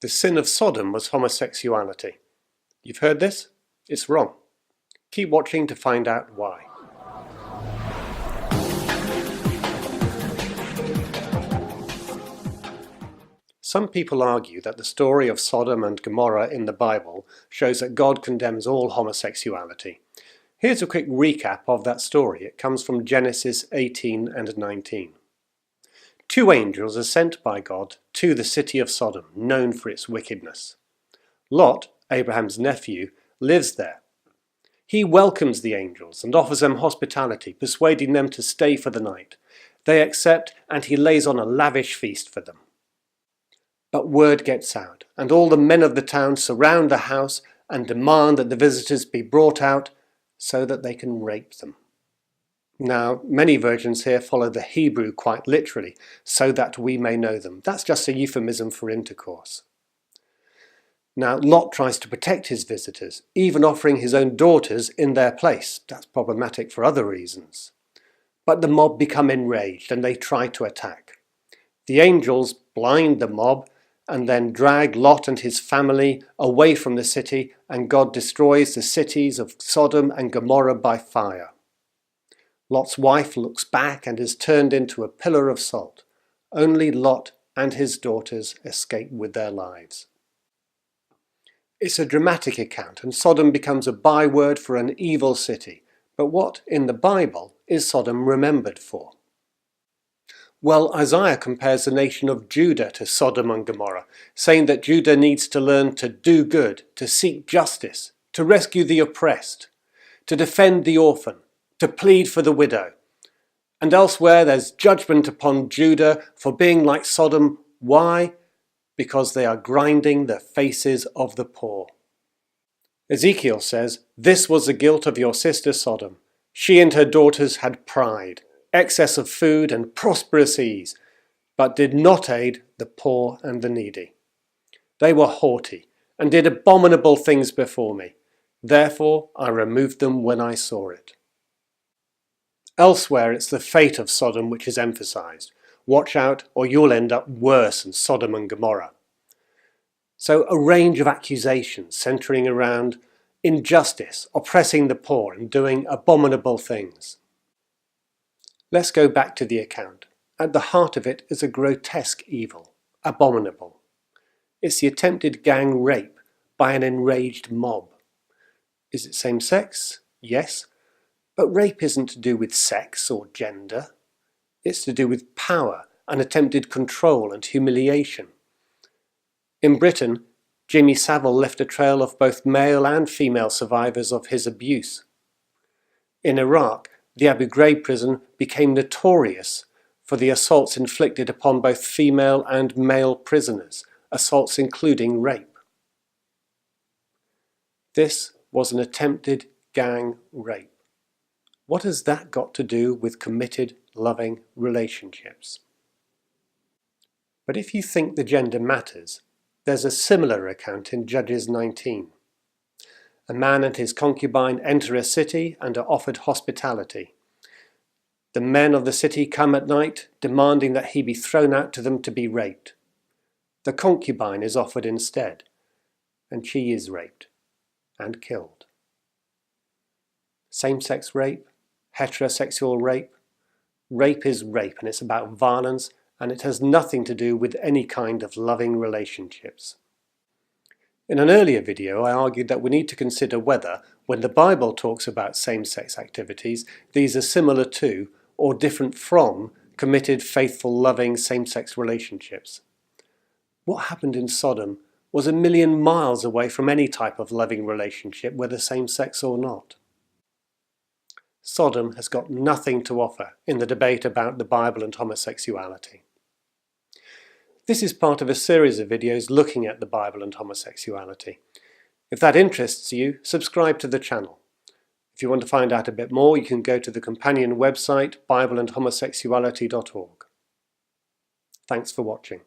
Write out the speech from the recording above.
The sin of Sodom was homosexuality. You've heard this? It's wrong. Keep watching to find out why. Some people argue that the story of Sodom and Gomorrah in the Bible shows that God condemns all homosexuality. Here's a quick recap of that story. It comes from Genesis 18 and 19. Two angels are sent by God to the city of Sodom, known for its wickedness. Lot, Abraham's nephew, lives there. He welcomes the angels and offers them hospitality, persuading them to stay for the night. They accept, and he lays on a lavish feast for them. But word gets out, and all the men of the town surround the house and demand that the visitors be brought out so that they can rape them. Now, many versions here follow the Hebrew quite literally, so that we may know them. That's just a euphemism for intercourse. Now, Lot tries to protect his visitors, even offering his own daughters in their place. That's problematic for other reasons. But the mob become enraged and they try to attack. The angels blind the mob and then drag Lot and his family away from the city, and God destroys the cities of Sodom and Gomorrah by fire. Lot's wife looks back and is turned into a pillar of salt. Only Lot and his daughters escape with their lives. It's a dramatic account, and Sodom becomes a byword for an evil city. But what, in the Bible, is Sodom remembered for? Well, Isaiah compares the nation of Judah to Sodom and Gomorrah, saying that Judah needs to learn to do good, to seek justice, to rescue the oppressed, to defend the orphan, to plead for the widow. And elsewhere there's judgment upon Judah for being like Sodom. Why? Because they are grinding the faces of the poor. Ezekiel says, "This was the guilt of your sister Sodom. She and her daughters had pride, excess of food and prosperous ease, but did not aid the poor and the needy. They were haughty and did abominable things before me. Therefore I removed them when I saw it." Elsewhere it's the fate of Sodom which is emphasized. Watch out or you'll end up worse than Sodom and Gomorrah. So a range of accusations centering around injustice, oppressing the poor and doing abominable things. Let's go back to the account. At the heart of it is a grotesque evil, abominable. It's the attempted gang rape by an enraged mob. Is it same-sex? Yes. But rape isn't to do with sex or gender. It's to do with power and attempted control and humiliation. In Britain, Jimmy Savile left a trail of both male and female survivors of his abuse. In Iraq, the Abu Ghraib prison became notorious for the assaults inflicted upon both female and male prisoners, assaults including rape. This was an attempted gang rape. What has that got to do with committed, loving relationships? But if you think the gender matters, there's a similar account in Judges 19. A man and his concubine enter a city and are offered hospitality. The men of the city come at night, demanding that he be thrown out to them to be raped. The concubine is offered instead, and she is raped and killed. Same-sex rape, heterosexual rape. Rape is rape, and it's about violence, and it has nothing to do with any kind of loving relationships. In an earlier video, I argued that we need to consider whether, when the Bible talks about same-sex activities, these are similar to or different from committed, faithful, loving same-sex relationships. What happened in Sodom was 1,000,000 miles away from any type of loving relationship, whether same-sex or not. Sodom has got nothing to offer in the debate about the Bible and homosexuality. This is part of a series of videos looking at the Bible and homosexuality. If that interests you, subscribe to the channel. If you want to find out a bit more, you can go to the companion website, bibleandhomosexuality.org. Thanks for watching.